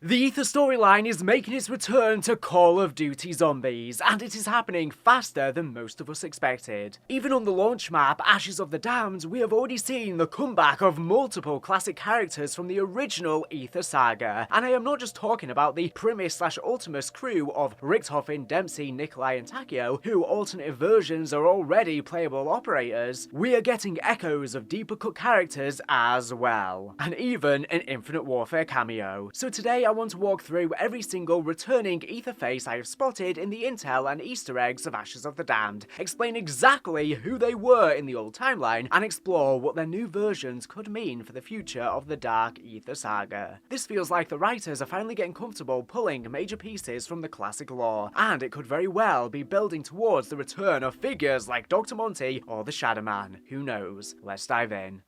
The Ether storyline is making its return to Call of Duty Zombies, and it is happening faster than most of us expected. Even on the launch map, Ashes of the Damned, we have already seen the comeback of multiple classic characters from the original Aether saga, and I am not just talking about the Primus/Ultimus crew of Richtofen, Dempsey, Nikolai and Takeo, who alternative versions are already playable operators. We are getting echoes of deeper cut characters as well, and even an Infinite Warfare cameo. So today I want to walk through every single returning Aether face I have spotted in the intel and Easter eggs of Ashes of the Damned, explain exactly who they were in the old timeline, and explore what their new versions could mean for the future of the Dark Aether saga. This feels like the writers are finally getting comfortable pulling major pieces from the classic lore, and it could very well be building towards the return of figures like Dr. Monty or the Shadow Man. Who knows? Let's dive in.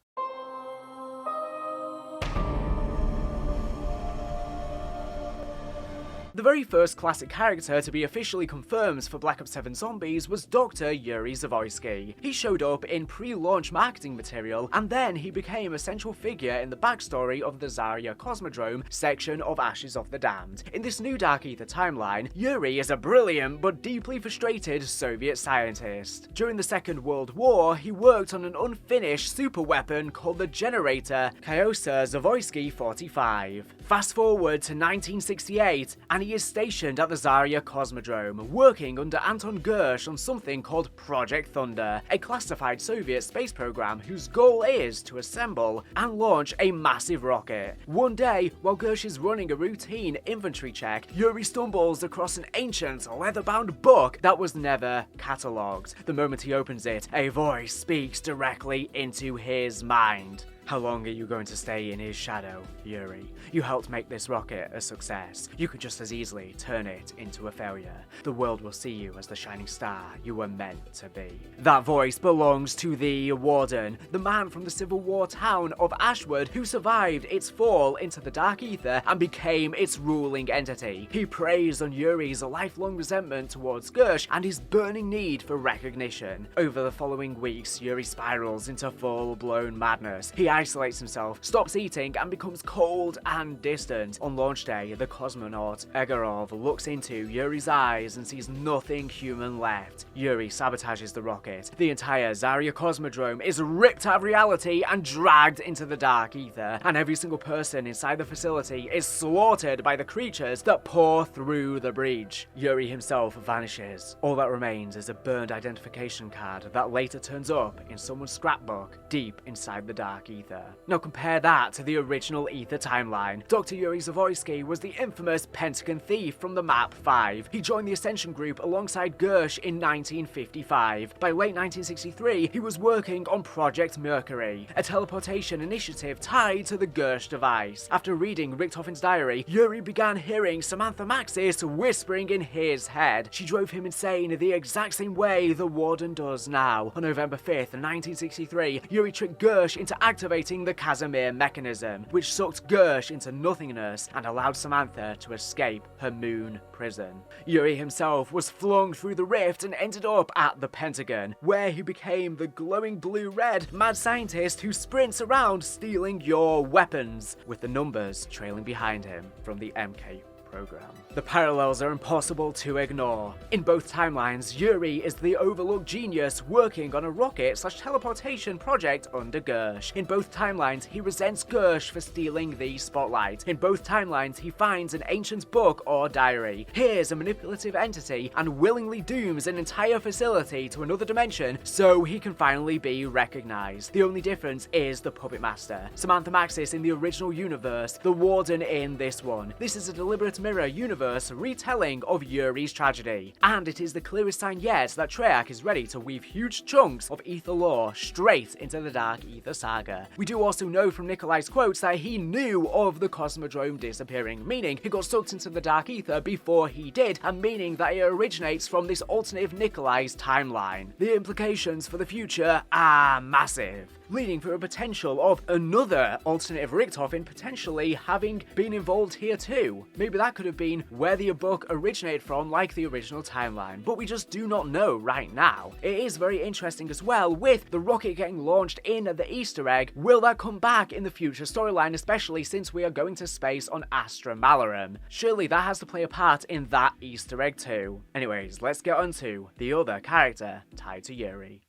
The very first classic character to be officially confirmed for Black Ops 7 Zombies was Dr. Yuri Zavoyski. He showed up in pre-launch marketing material, and then he became a central figure in the backstory of the Zarya Cosmodrome section of Ashes of the Damned. In this new Dark Aether timeline, Yuri is a brilliant but deeply frustrated Soviet scientist. During the Second World War, he worked on an unfinished super weapon called the Generator Kyosa Zavoyski 45. Fast forward to 1968, and he is stationed at the Zarya Cosmodrome, working under Anton Gersh on something called Project Thunder, a classified Soviet space program whose goal is to assemble and launch a massive rocket. One day, while Gersh is running a routine inventory check, Yuri stumbles across an ancient, leather-bound book that was never catalogued. The moment he opens it, a voice speaks directly into his mind. How long are you going to stay in his shadow, Yuri? You helped make this rocket a success. You could just as easily turn it into a failure. The world will see you as the shining star you were meant to be. That voice belongs to the Warden, the man from the Civil War town of Ashwood who survived its fall into the Dark Aether and became its ruling entity. He preys on Yuri's lifelong resentment towards Gersh and his burning need for recognition. Over the following weeks, Yuri spirals into full-blown madness. He isolates himself, stops eating, and becomes cold and distant. On launch day, the cosmonaut Egorov looks into Yuri's eyes and sees nothing human left. Yuri sabotages the rocket. The entire Zarya Cosmodrome is ripped out of reality and dragged into the Dark Aether, and every single person inside the facility is slaughtered by the creatures that pour through the breach. Yuri himself vanishes. All that remains is a burned identification card that later turns up in someone's scrapbook deep inside the Dark Aether. Now compare that to the original Aether timeline. Dr. Yuri Zavoyski was the infamous Pentagon thief from the map 5. He joined the Ascension group alongside Gersh in 1955. By late 1963, he was working on Project Mercury, a teleportation initiative tied to the Gersh device. After reading Richtofen's diary, Yuri began hearing Samantha Maxis whispering in his head. She drove him insane the exact same way the Warden does now. On November 5th, 1963, Yuri tricked Gersh into activating the Casimir mechanism, which sucked Gersh into nothingness and allowed Samantha to escape her moon prison. Yuri himself was flung through the rift and ended up at the Pentagon, where he became the glowing blue-red mad scientist who sprints around stealing your weapons, with the numbers trailing behind him from the MK program. The parallels are impossible to ignore. In both timelines, Yuri is the overlooked genius working on a rocket/teleportation project under Gersh. In both timelines, he resents Gersh for stealing the spotlight. In both timelines, he finds an ancient book or diary, hears a manipulative entity, and willingly dooms an entire facility to another dimension so he can finally be recognized. The only difference is the puppet master. Samantha Maxis in the original universe, the Warden in this one. This is a deliberate mirror universe retelling of Yuri's tragedy, and it is the clearest sign yet that Treyarch is ready to weave huge chunks of Aether lore straight into the Dark Aether saga. We do also know from Nikolai's quotes that he knew of the Cosmodrome disappearing, meaning he got sucked into the Dark Aether before he did, and meaning that it originates from this alternative Nikolai's timeline. The implications for the future are massive, leading for a potential of another alternative Richtofen potentially having been involved here too. Maybe that that could have been where the book originated from, like the original timeline, but we just do not know right now. It is very interesting as well with the rocket getting launched in the Easter egg. Will that come back in the future storyline, especially since we are going to space on Astra Malarum? Surely that has to play a part in that Easter egg too. Anyways, let's get on to the other character tied to Yuri.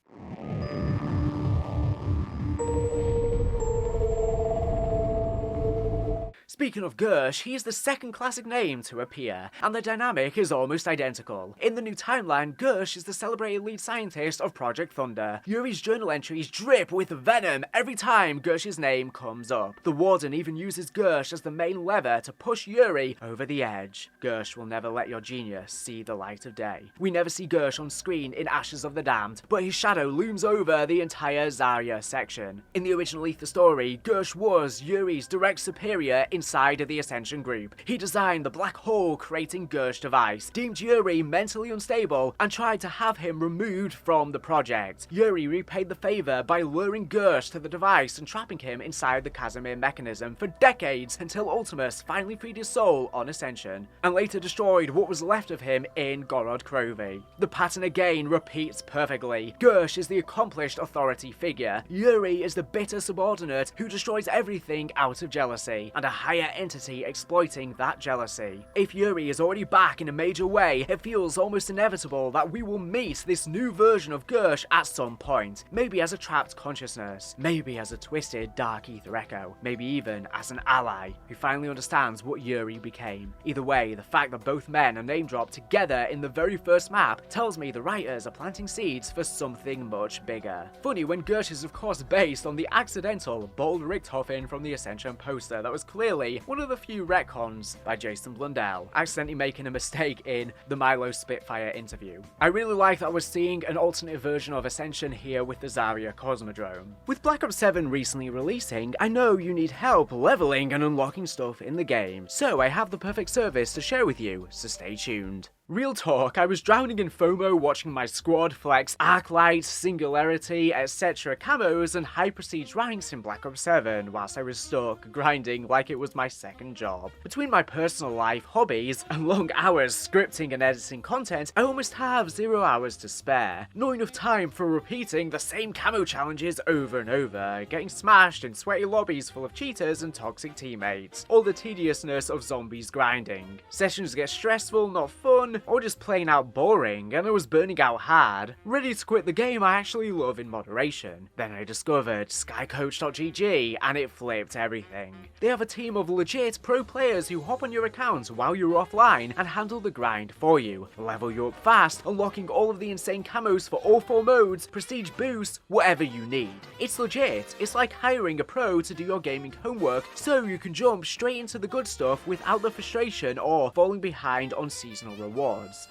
Speaking of Gersh, he is the second classic name to appear, and the dynamic is almost identical. In the new timeline, Gersh is the celebrated lead scientist of Project Thunder. Yuri's journal entries drip with venom every time Gersh's name comes up. The Warden even uses Gersh as the main lever to push Yuri over the edge. Gersh will never let your genius see the light of day. We never see Gersh on screen in Ashes of the Damned, but his shadow looms over the entire Zarya section. In the original Aether story, Gersh was Yuri's direct superior inside of the Ascension group. He designed the black hole creating Gersh device, deemed Yuri mentally unstable, and tried to have him removed from the project. Yuri repaid the favor by luring Gersh to the device and trapping him inside the Casimir mechanism for decades until Ultimus finally freed his soul on Ascension, and later destroyed what was left of him in Gorod Krovi. The pattern again repeats perfectly. Gersh is the accomplished authority figure. Yuri is the bitter subordinate who destroys everything out of jealousy, and a higher entity exploiting that jealousy. If Yuri is already back in a major way, it feels almost inevitable that we will meet this new version of Gersh at some point. Maybe as a trapped consciousness, maybe as a twisted dark ether echo, maybe even as an ally who finally understands what Yuri became. Either way, the fact that both men are name dropped together in the very first map tells me the writers are planting seeds for something much bigger. Funny when Gersh is of course based on the accidental bold Richtofen from the Ascension poster that was clearly one of the few retcons by Jason Blundell, accidentally making a mistake in the Milo Spitfire interview. I really like that we're seeing an alternate version of Ascension here with the Zarya Cosmodrome. With Black Ops 7 recently releasing, I know you need help leveling and unlocking stuff in the game, so I have the perfect service to share with you, so stay tuned. Real talk, I was drowning in FOMO watching my squad flex Arclight, Singularity, etc. camos and high prestige ranks in Black Ops 7 whilst I was stuck grinding like it was my second job. Between my personal life, hobbies, and long hours scripting and editing content, I almost have 0 hours to spare. Not enough time for repeating the same camo challenges over and over, getting smashed in sweaty lobbies full of cheaters and toxic teammates, all the tediousness of zombies grinding. Sessions get stressful, not fun, or just plain out boring, and I was burning out hard, ready to quit the game I actually love in moderation. Then I discovered skycoach.gg, and it flipped everything. They have a team of legit pro players who hop on your account while you're offline and handle the grind for you, level you up fast, unlocking all of the insane camos for all 4 modes, prestige boosts, whatever you need. It's legit. It's like hiring a pro to do your gaming homework so you can jump straight into the good stuff without the frustration or falling behind on seasonal rewards.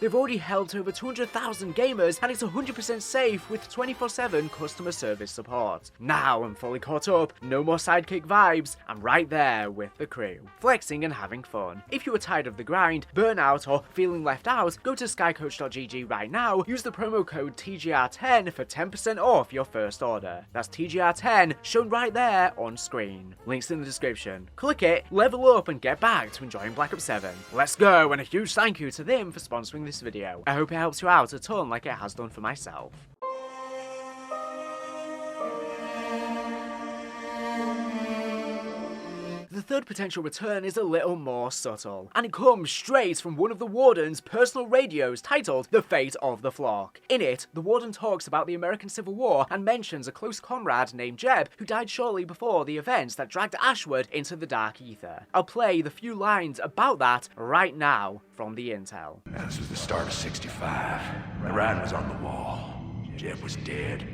They've already helped over 200,000 gamers, and it's 100% safe with 24/7 customer service support. Now I'm fully caught up, no more sidekick vibes, I'm right there with the crew, flexing and having fun. If you are tired of the grind, burnout, or feeling left out, go to skycoach.gg right now, use the promo code TGR10 for 10% off your first order. That's TGR10, shown right there on screen. Links in the description. Click it, level up, and get back to enjoying Black Ops 7. Let's go, and a huge thank you to them for sponsoring this video. I hope it helps you out a ton like it has done for myself. The third potential return is a little more subtle, and it comes straight from one of the Warden's personal radios titled The Fate of the Flock. In it, the Warden talks about the American Civil War and mentions a close comrade named Jeb who died shortly before the events that dragged Ashwood into the Dark Ether. I'll play the few lines about that right now from the intel. This was the start of 65. The writing was on the wall. Jeb was dead.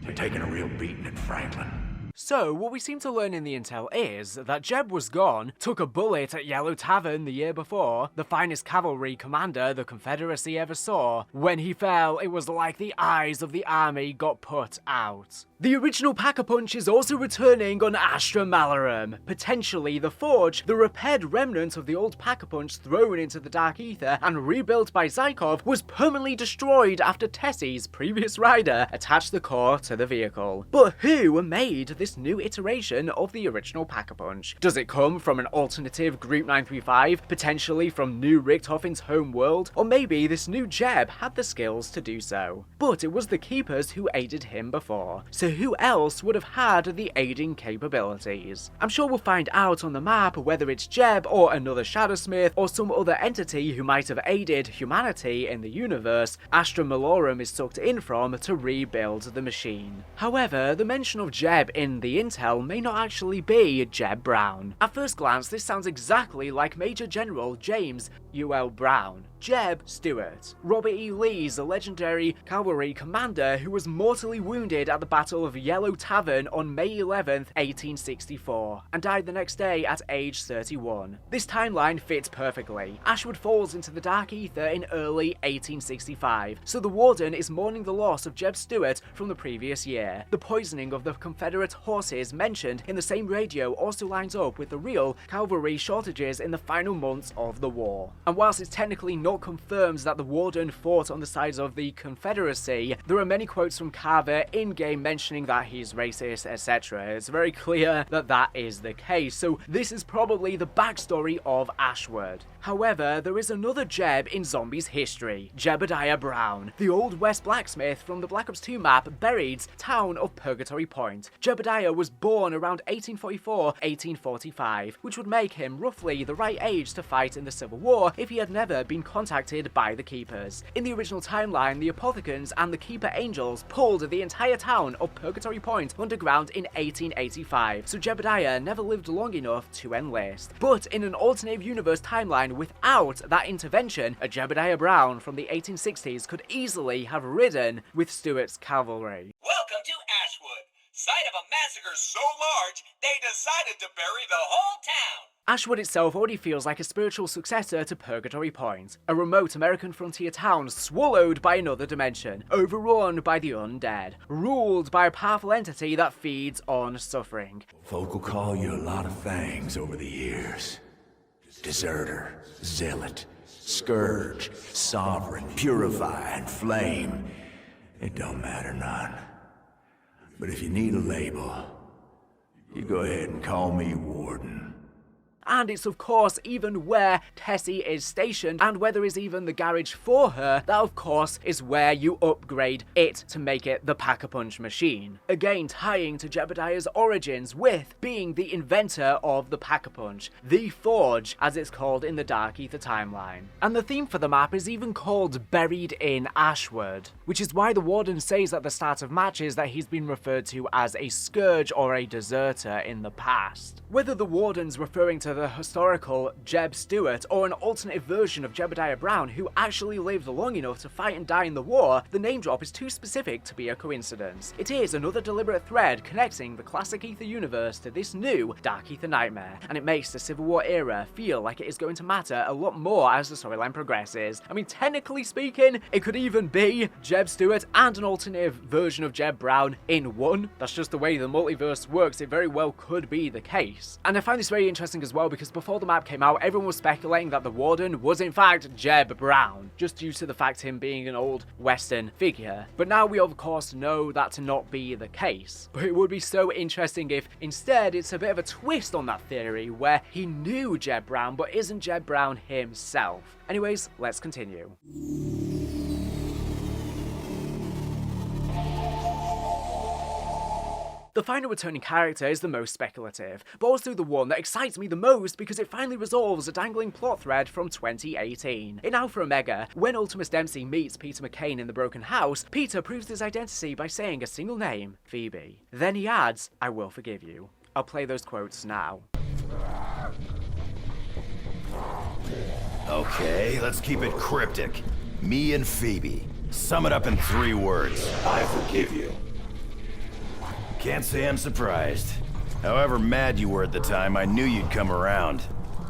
They're taking a real beating at Franklin. So, what we seem to learn in the intel is that Jeb was gone, took a bullet at Yellow Tavern the year before, the finest cavalry commander the Confederacy ever saw. When he fell, it was like the eyes of the army got put out. The original Pack-a-Punch is also returning on Astra Malarum. Potentially the Forge, the repaired remnant of the old Pack-a-Punch thrown into the Dark Ether and rebuilt by Zykov, was permanently destroyed after Tessie's previous rider attached the core to the vehicle. But who made this this new iteration of the original Pack-a-Punch? Does it come from an alternative Group 935, potentially from new Richtofen's home world, or maybe this new Jeb had the skills to do so? But it was the Keepers who aided him before, so who else would have had the aiding capabilities? I'm sure we'll find out on the map whether it's Jeb or another Shadowsmith or some other entity who might have aided humanity in the universe Astra Malorum is sucked in from to rebuild the machine. However, the mention of Jeb in the intel may not actually be Jeb Brown. At first glance, this sounds exactly like Major General James U.L. Brown. Jeb Stuart, Robert E. Lee's legendary cavalry commander who was mortally wounded at the Battle of Yellow Tavern on May 11th, 1864, and died the next day at age 31. This timeline fits perfectly. Ashwood falls into the Dark Ether in early 1865, so the Warden is mourning the loss of Jeb Stuart from the previous year. The poisoning of the Confederate horses mentioned in the same radio also lines up with the real cavalry shortages in the final months of the war. And whilst it's technically not confirmed that the Warden fought on the sides of the Confederacy, there are many quotes from Carver in-game mentioning that he's racist, etc. It's very clear that that is the case, so this is probably the backstory of Ashwood. However, there is another Jeb in Zombies history, Jebediah Brown, the Old West blacksmith from the Black Ops 2 map Buried's town of Purgatory Point. Jebediah was born around 1844-1845, which would make him roughly the right age to fight in the Civil War if he had never been contacted by the Keepers. In the original timeline, the Apothecans and the Keeper Angels pulled the entire town of Purgatory Point underground in 1885, so Jebediah never lived long enough to enlist. But in an alternate universe timeline without that intervention, a Jebediah Brown from the 1860s could easily have ridden with Stuart's cavalry. Welcome to Ashwood, site of a massacre so large they decided to bury the whole town. Ashwood itself already feels like a spiritual successor to Purgatory Point, a remote American frontier town swallowed by another dimension, overrun by the undead, ruled by a powerful entity that feeds on suffering. Folk will call you a lot of things over the years. Deserter, zealot, scourge, sovereign, purify, and flame. It don't matter none. But if you need a label, you go ahead and call me Warden. And it's of course even where Tessie is stationed, and where there is even the garage for her, that of course is where you upgrade it to make it the Pack-a-Punch machine. Again tying to Jebediah's origins with being the inventor of the Pack-a-Punch, the Forge as it's called in the Dark Ether timeline. And the theme for the map is even called Buried in Ashwood, which is why the Warden says at the start of matches that he's been referred to as a scourge or a deserter in the past. Whether the Warden's referring to the historical Jeb Stuart or an alternate version of Jebediah Brown who actually lived long enough to fight and die in the war, the name drop is too specific to be a coincidence. It is another deliberate thread connecting the classic Ether universe to this new Dark Ether nightmare, and it makes the Civil War era feel like it is going to matter a lot more as the storyline progresses. I mean, technically speaking, it could even be Jeb Stuart and an alternative version of Jeb Brown in one. That's just the way the multiverse works. It very well could be the case. And I find this very interesting as well because before the map came out, everyone was speculating that the Warden was in fact Jeb Brown, just due to the fact him being an old Western figure. But now we of course know that to not be the case. But it would be so interesting if instead it's a bit of a twist on that theory where he knew Jeb Brown but isn't Jeb Brown himself. Anyways, let's continue. The final returning character is the most speculative, but also the one that excites me the most because it finally resolves a dangling plot thread from 2018. In Alpha Omega, when Ultimus Dempsey meets Peter McCain in the Broken House, Peter proves his identity by saying a single name, Phoebe. Then he adds, "I will forgive you." I'll play those quotes now. Okay, let's keep it cryptic. Me and Phoebe. Sum it up in 3 words. I forgive you. Can't say I'm surprised. However mad you were at the time, I knew you'd come around.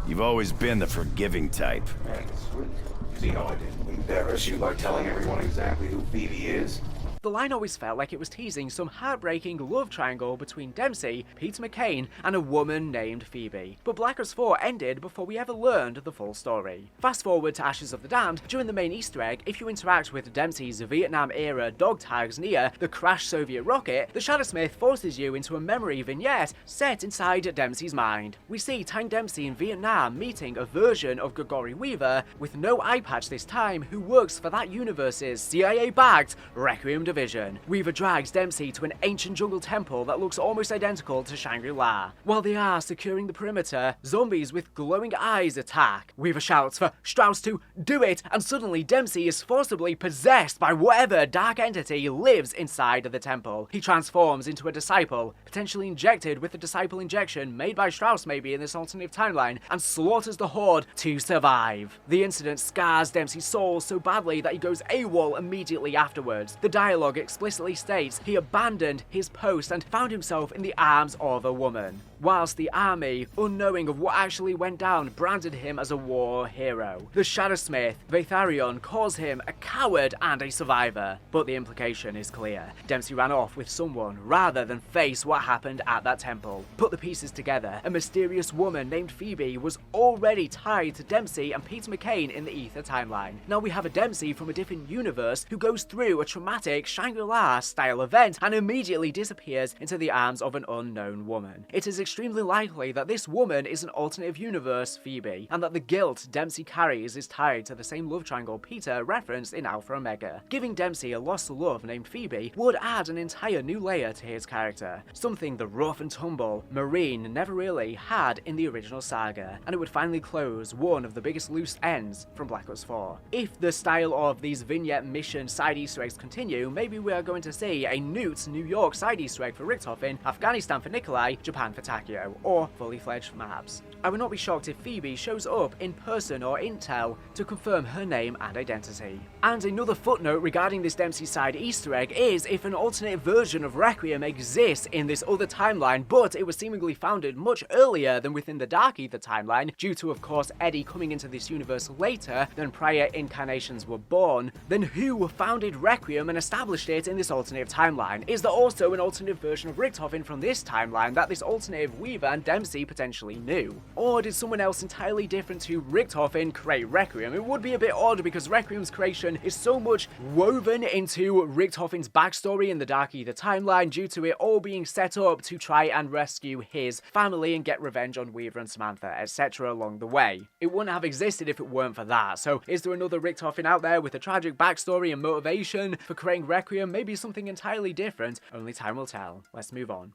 You've always been the forgiving type. Man, sweet. See how I didn't embarrass you by telling everyone exactly who Phoebe is? The line always felt like it was teasing some heartbreaking love triangle between Dempsey, Peter McCain, and a woman named Phoebe. But Black Ops 4 ended before we ever learned the full story. Fast forward to Ashes of the Damned, during the main Easter egg, if you interact with Dempsey's Vietnam-era dog tags near the crashed Soviet rocket, the Shadowsmith forces you into a memory vignette set inside Dempsey's mind. We see Tank Dempsey in Vietnam meeting a version of Gregory Weaver, with no eye patch this time, who works for that universe's CIA-backed Requiem division. Weaver drags Dempsey to an ancient jungle temple that looks almost identical to Shangri-La. While they are securing the perimeter, zombies with glowing eyes attack. Weaver shouts for Strauss to do it, and suddenly Dempsey is forcibly possessed by whatever dark entity lives inside the temple. He transforms into a disciple, potentially injected with the disciple injection made by Strauss maybe in this alternative timeline, and slaughters the Horde to survive. The incident scars Dempsey's soul so badly that he goes AWOL immediately afterwards. The dialogue explicitly states he abandoned his post and found himself in the arms of a woman, whilst the army, unknowing of what actually went down, branded him as a war hero. The Shadowsmith, Vatharion, calls him a coward and a survivor, but the implication is clear. Dempsey ran off with someone rather than face what happened at that temple. Put the pieces together, a mysterious woman named Phoebe was already tied to Dempsey and Peter McCain in the Aether timeline. Now we have a Dempsey from a different universe who goes through a traumatic Shangri-La style event and immediately disappears into the arms of an unknown woman. It is extremely likely that this woman is an alternative universe Phoebe, and that the guilt Dempsey carries is tied to the same love triangle Peter referenced in Alpha Omega. Giving Dempsey a lost love named Phoebe would add an entire new layer to his character, something the rough and tumble Marine never really had in the original saga, and it would finally close one of the biggest loose ends from Black Ops 4. If the style of these vignette mission side Easter eggs continue, maybe we are going to see a Newt New York side Easter egg for Richtofen, Afghanistan for Nikolai, Japan for Takeo, or fully fledged maps. I would not be shocked if Phoebe shows up in person or intel to confirm her name and identity. And another footnote regarding this Dempsey side Easter egg is if an alternate version of Requiem exists in this other timeline, but it was seemingly founded much earlier than within the Dark Aether timeline, due to of course Eddie coming into this universe later than prior incarnations were born, then who founded Requiem and established it in this alternative timeline? Is there also an alternative version of Richtofen from this timeline that this alternative Weaver and Dempsey potentially knew? Or did someone else entirely different to Richtofen create Requiem? It would be a bit odd because Requiem's creation is so much woven into Richtofen's backstory in the Dark Aether timeline due to it all being set up to try and rescue his family and get revenge on Weaver and Samantha, etc. along the way. It wouldn't have existed if it weren't for that. So is there another Richtofen out there with a tragic backstory and motivation for creating Requiem? Maybe something entirely different? Only time will tell. Let's move on.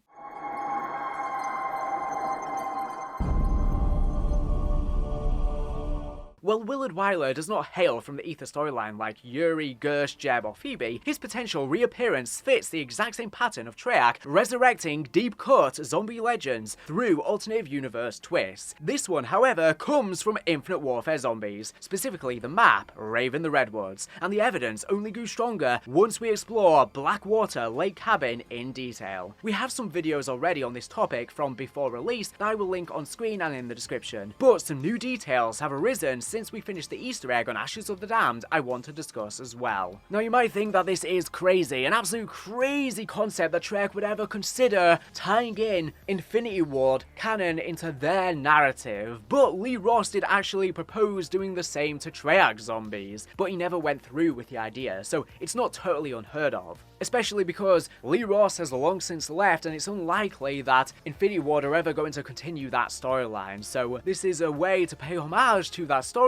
While Willard Wyler does not hail from the Aether storyline like Yuri, Gersh, Jeb, or Phoebe, his potential reappearance fits the exact same pattern of Treyarch resurrecting deep-cut zombie legends through alternative universe twists. This one, however, comes from Infinite Warfare zombies, specifically the map, Raven the Redwoods, and the evidence only grew stronger once we explore Blackwater Lake Cabin in detail. We have some videos already on this topic from before release that I will link on screen and in the description, but some new details have arisen since we finished the Easter egg on Ashes of the Damned I want to discuss as well. Now you might think that this is crazy, an absolute crazy concept that Treyarch would ever consider tying in Infinity Ward canon into their narrative, but Lee Ross did actually propose doing the same to Treyarch zombies, but he never went through with the idea, so it's not totally unheard of. Especially because Lee Ross has long since left and it's unlikely that Infinity Ward are ever going to continue that storyline, so this is a way to pay homage to that storyline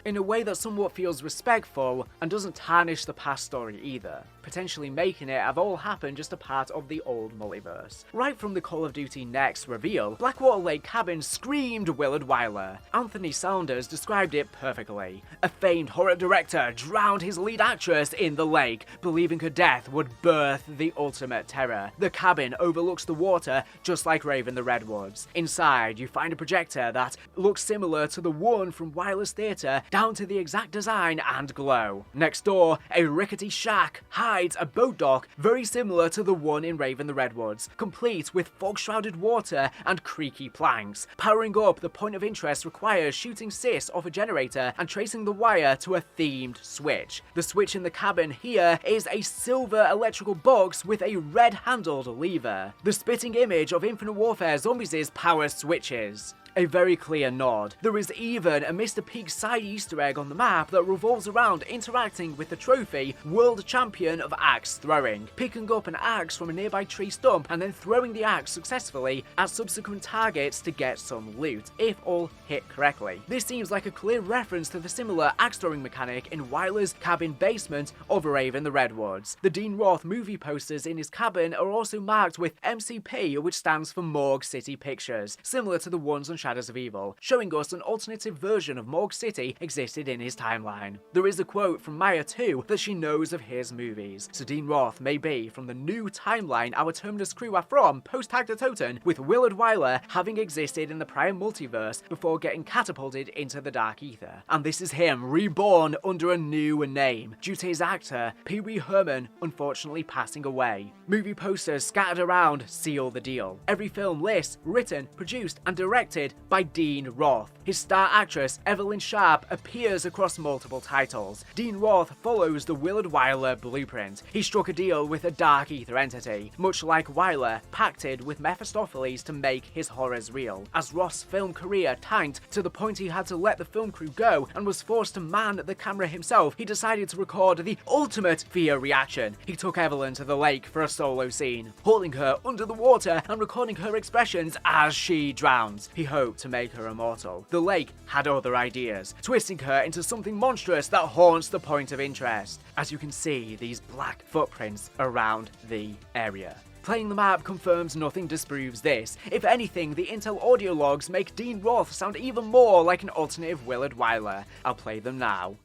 in a way that somewhat feels respectful and doesn't tarnish the past story either, potentially making it have all happened just a part of the old multiverse. Right from the Call of Duty Next reveal, Blackwater Lake Cabin screamed Willard Wyler. Anthony Saunders described it perfectly. A famed horror director drowned his lead actress in the lake, believing her death would birth the ultimate terror. The cabin overlooks the water, just like Raven the Redwoods. Inside, you find a projector that looks similar to the one from Wyler's flawless theatre down to the exact design and glow. Next door, a rickety shack hides a boat dock very similar to the one in Raven the Redwoods, complete with fog-shrouded water and creaky planks. Powering up the point of interest requires shooting Sis off a generator and tracing the wire to a themed switch. The switch in the cabin here is a silver electrical box with a red-handled lever. The spitting image of Infinite Warfare Zombies' power switches. A very clear nod. There is even a Mr. Peak side Easter egg on the map that revolves around interacting with the trophy World Champion of Axe Throwing, picking up an axe from a nearby tree stump and then throwing the axe successfully at subsequent targets to get some loot, if all hit correctly. This seems like a clear reference to the similar axe throwing mechanic in Wyler's cabin basement of Raven the Redwoods. The Dean Roth movie posters in his cabin are also marked with MCP, which stands for Morgue City Pictures, similar to the ones on Shadows of Evil, showing us an alternative version of Morgue City existed in his timeline. There is a quote from Maya too that she knows of his movies, so Dean Roth may be from the new timeline our Terminus crew are from post-Tag to Toten, with Willard Wyler having existed in the prior multiverse before getting catapulted into the Dark Ether. And this is him reborn under a new name, due to his actor, Pee Wee Herman, unfortunately passing away. Movie posters scattered around seal the deal. Every film lists, written, produced, and directed by Dean Roth. His star actress, Evelyn Sharp, appears across multiple titles. Dean Roth follows the Willard Wyler blueprint. He struck a deal with a Dark Ether entity, much like Wyler pacted with Mephistopheles to make his horrors real. As Roth's film career tanked to the point he had to let the film crew go and was forced to man the camera himself, he decided to record the ultimate fear reaction. He took Evelyn to the lake for a solo scene, holding her under the water and recording her expressions as she drowns. He hoped to make her immortal. The lake had other ideas, twisting her into something monstrous that haunts the point of interest. As you can see, these black footprints around the area. Playing the map confirms nothing disproves this. If anything, the Intel audio logs make Dean Roth sound even more like an alternative Willard Wyler. I'll play them now.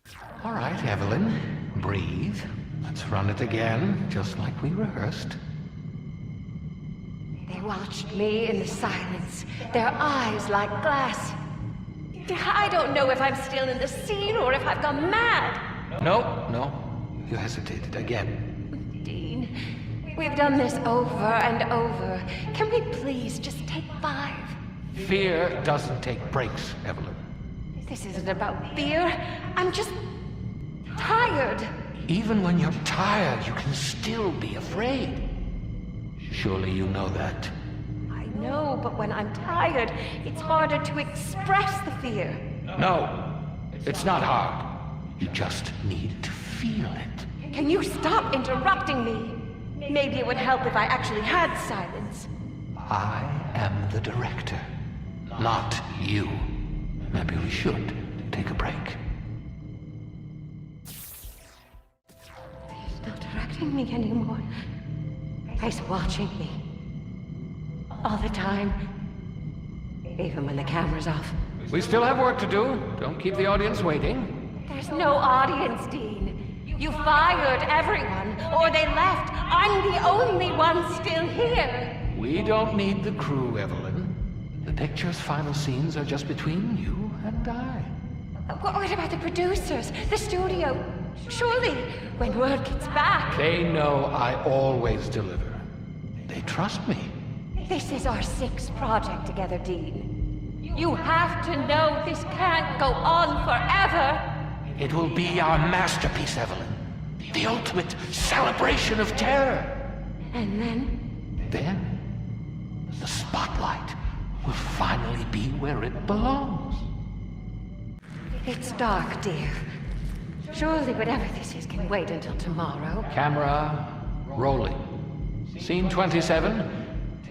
All right, Evelyn. Breathe. Let's run it again, just like we rehearsed. They watched me in the silence, their eyes like glass. I don't know if I'm still in the scene or if I've gone mad. No. You hesitated again. Dean, we've done this over and over. Can we please just take 5? Fear doesn't take breaks, Evelyn. This isn't about fear. I'm just tired. Even when you're tired, you can still be afraid. Surely you know that. I know, but when I'm tired, it's harder to express the fear. No, it's not hard. You just need to feel it. Can you stop interrupting me? Maybe it would help if I actually had silence. I am the director, not you. Maybe we should take a break. He's not directing me anymore. He's watching me. All the time. Even when the camera's off. We still have work to do. Don't keep the audience waiting. There's no audience, Dean. You fired everyone, or they left. I'm the only one still here. We don't need the crew, Evelyn. The picture's final scenes are just between you and I. What about the producers? The studio? Surely, when word gets back... They know I always deliver. They trust me. This is our 6th project together, Dean. You have to know this can't go on forever. It will be our masterpiece, Evelyn. The ultimate celebration of terror. And then? Then, the spotlight will finally be where it belongs. It's dark, dear. Surely whatever this is can wait until tomorrow. Camera rolling. Scene 27,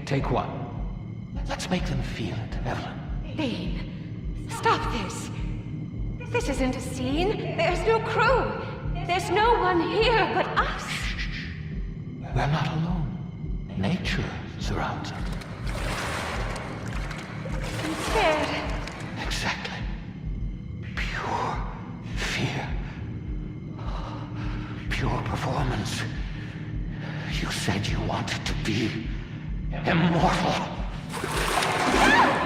take 1. Let's make them feel it, Evelyn. Dean, stop this. This isn't a scene. There's no crew. There's no one here but us. We're not alone. Nature surrounds us. I'm scared. Exactly. Pure fear. Pure performance. You said you wanted to be immortal. No!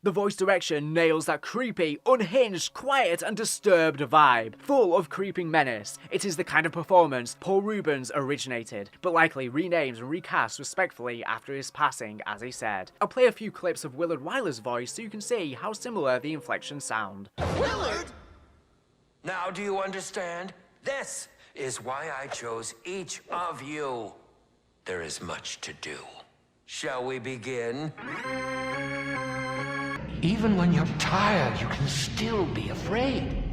The voice direction nails that creepy, unhinged, quiet and disturbed vibe, full of creeping menace. It is the kind of performance Paul Reubens originated, but likely renamed and recast respectfully after his passing, as he said. I'll play a few clips of Willard Wyler's voice so you can see how similar the inflections sound. Willard! Now do you understand? This is why I chose each of you. There is much to do. Shall we begin? Even when you're tired, you can still be afraid.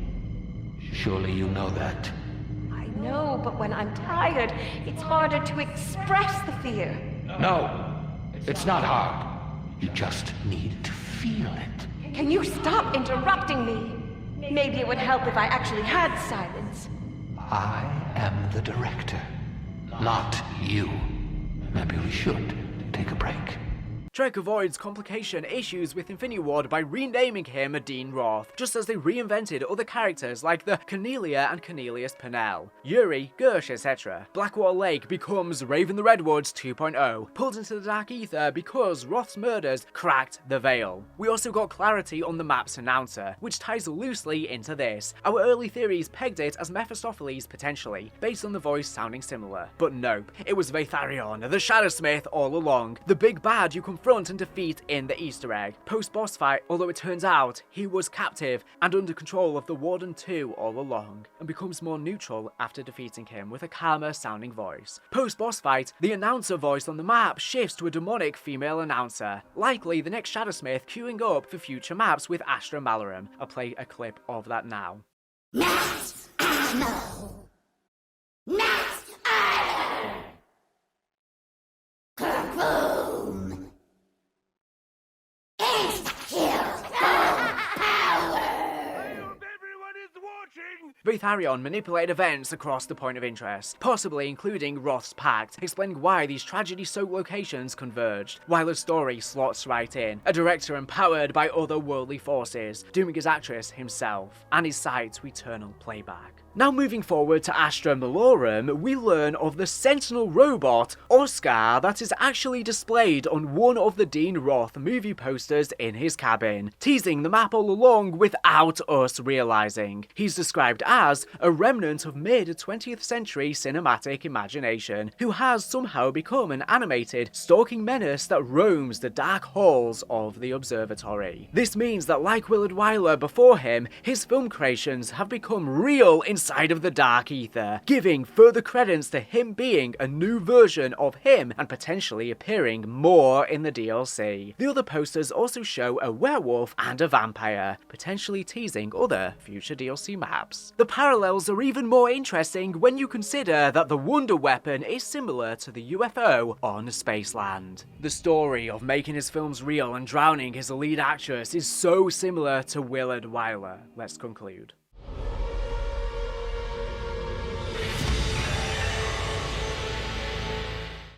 Surely you know that. I know, but when I'm tired, it's harder to express the fear. No, it's not hard. You just need to feel it. Can you stop interrupting me? Maybe it would help if I actually had silence. I am the director, not you. Maybe we should take a break. Trek avoids complication issues with Infinity Ward by renaming him Dean Roth, just as they reinvented other characters like the Cornelia and Cornelius Purnell, Yuri, Gersh, etc. Blackwater Lake becomes Raven the Redwoods 2.0, pulled into the dark ether because Roth's murders cracked the veil. We also got clarity on the map's announcer, which ties loosely into this. Our early theories pegged it as Mephistopheles potentially, based on the voice sounding similar. But nope, it was Vatharion, the Shadowsmith all along, the big bad you confront and defeat in the Easter egg. Post-boss fight, although it turns out he was captive and under control of the Warden 2 all along, and becomes more neutral after defeating him with a calmer sounding voice. Post-boss fight, the announcer voice on the map shifts to a demonic female announcer, likely the next Shadowsmith queuing up for future maps with Astra Malarum. I'll play a clip of that now. Max Ammo! Max Ammo! Kaboom! Vatharion manipulated events across the point of interest, possibly including Roth's Pact, explaining why these tragedy-soaked locations converged. Wyler's story slots right in, a director empowered by otherworldly forces, dooming his actress himself, and his site to eternal playback. Now moving forward to Astra Malarum, we learn of the Sentinel robot, Oscar, that is actually displayed on one of the Dean Roth movie posters in his cabin, teasing the map all along without us realizing. He's described as a remnant of mid-20th century cinematic imagination, who has somehow become an animated, stalking menace that roams the dark halls of the observatory. This means that like Willard Wyler before him, his film creations have become real inside of the dark ether, giving further credence to him being a new version of him and potentially appearing more in the DLC. The other posters also show a werewolf and a vampire, potentially teasing other future DLC maps. The parallels are even more interesting when you consider that the Wonder Weapon is similar to the UFO on Spaceland. The story of making his films real and drowning his lead actress is so similar to Willard Wyler. Let's conclude.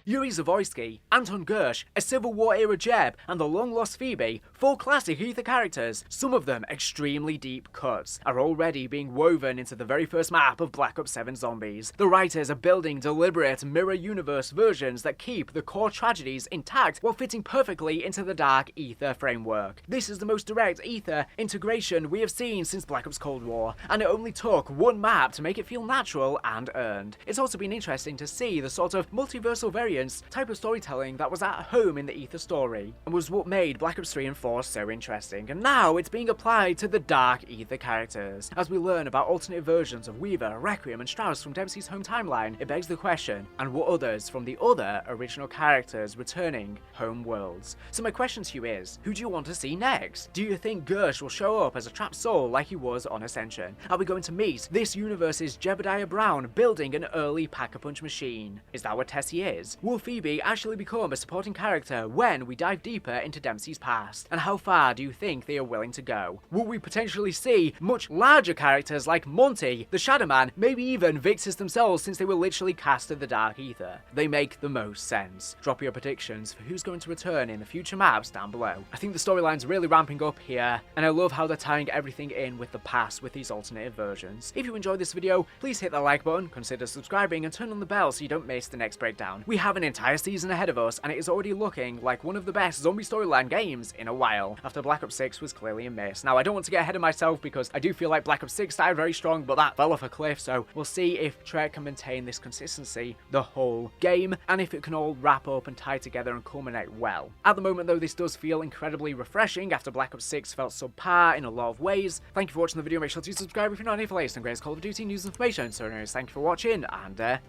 Yuri Zavoyski, Anton Gersh, a Civil War era Jeb, and the long-lost Phoebe, 4 classic Ether characters, some of them extremely deep cuts, are already being woven into the very first map of Black Ops 7 Zombies. The writers are building deliberate mirror universe versions that keep the core tragedies intact while fitting perfectly into the dark Ether framework. This is the most direct Ether integration we have seen since Black Ops Cold War, and it only took one map to make it feel natural and earned. It's also been interesting to see the sort of multiversal variant type of storytelling that was at home in the Ether story, and was what made Black Ops 3 and 4 so interesting, and now it's being applied to the dark Ether characters. As we learn about alternate versions of Weaver, Requiem and Strauss from Dempsey's home timeline, it begs the question, and what others from the other original characters returning home worlds? So my question to you is, who do you want to see next? Do you think Gersh will show up as a trapped soul like he was on Ascension? Are we going to meet this universe's Jebediah Brown building an early Pack-a-Punch machine? Is that what Tessie is? Will Phoebe actually become a supporting character when we dive deeper into Dempsey's past? And how far do you think they are willing to go? Will we potentially see much larger characters like Monty, the Shadow Man, maybe even Victors themselves, since they were literally cast in the dark ether? They make the most sense. Drop your predictions for who's going to return in the future maps down below. I think the storyline's really ramping up here, and I love how they're tying everything in with the past with these alternative versions. If you enjoyed this video, please hit that like button, consider subscribing, and turn on the bell so you don't miss the next breakdown. We have have an entire season ahead of us, and it is already looking like one of the best zombie storyline games in a while, after Black Ops 6 was clearly a miss. Now, I don't want to get ahead of myself because I do feel like Black Ops 6 started very strong, but that fell off a cliff, so we'll see if Trek can maintain this consistency the whole game, and if it can all wrap up and tie together and culminate well. At the moment, though, this does feel incredibly refreshing after Black Ops 6 felt subpar in a lot of ways. Thank you for watching the video. Make sure to subscribe if you're not here for latest and greatest Call of Duty news and information. So anyways, thank you for watching, and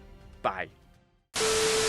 bye.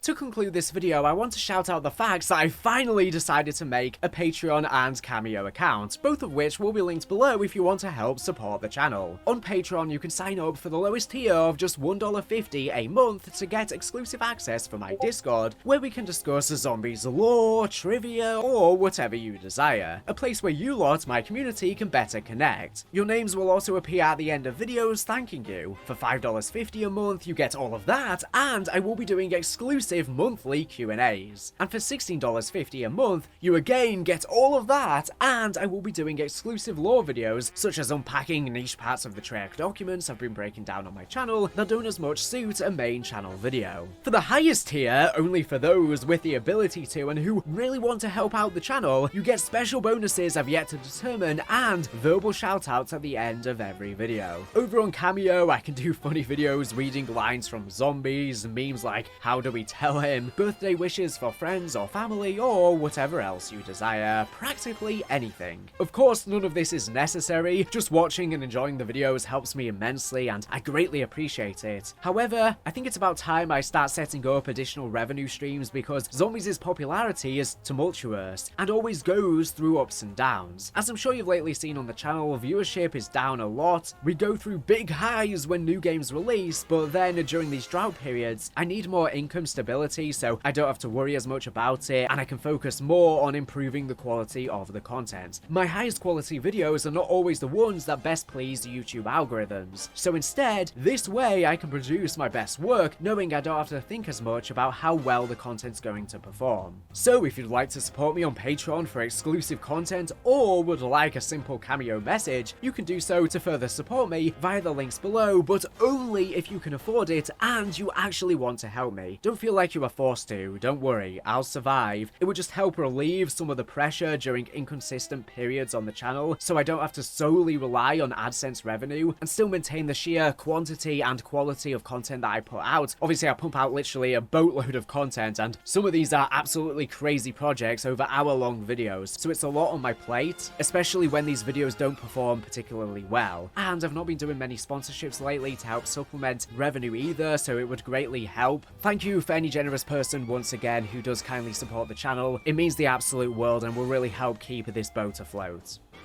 To conclude this video, I want to shout out the fact that I finally decided to make a Patreon and Cameo account, both of which will be linked below if you want to help support the channel. On Patreon, you can sign up for the lowest tier of just $1.50 a month to get exclusive access for my Discord, where we can discuss zombies lore, trivia, or whatever you desire. A place where you lot, my community, can better connect. Your names will also appear at the end of videos thanking you. For $5.50 a month, you get all of that, and I will be doing exclusive monthly Q&As. And for $16.50 a month, you again get all of that, and I will be doing exclusive lore videos, such as unpacking niche parts of the Trek documents I've been breaking down on my channel that don't as much suit a main channel video. For the highest tier, only for those with the ability to and who really want to help out the channel, you get special bonuses I've yet to determine and verbal shoutouts at the end of every video. Over on Cameo, I can do funny videos reading lines from zombies, memes like how do we tell him, birthday wishes for friends or family, or whatever else you desire, practically anything. Of course, none of this is necessary, just watching and enjoying the videos helps me immensely and I greatly appreciate it. However, I think it's about time I start setting up additional revenue streams because Zombies' popularity is tumultuous and always goes through ups and downs. As I'm sure you've lately seen on the channel, viewership is down a lot. We go through big highs when new games release, but then during these drought periods, I need more income stability so I don't have to worry as much about it and I can focus more on improving the quality of the content. My highest quality videos are not always the ones that best please YouTube algorithms, so instead, this way I can produce my best work knowing I don't have to think as much about how well the content's going to perform. So if you'd like to support me on Patreon for exclusive content or would like a simple Cameo message, you can do so to further support me via the links below, but only if you can afford it and you actually want to help me. Don't feel like you are forced to, don't worry, I'll survive. It would just help relieve some of the pressure during inconsistent periods on the channel, so I don't have to solely rely on AdSense revenue and still maintain the sheer quantity and quality of content that I put out. Obviously, I pump out literally a boatload of content, and some of these are absolutely crazy projects over hour-long videos, so it's a lot on my plate, especially when these videos don't perform particularly well. And I've not been doing many sponsorships lately to help supplement revenue either, so it would greatly help. Thank you for any generous person once again who does kindly support the channel. It means the absolute world and will really help keep this boat afloat.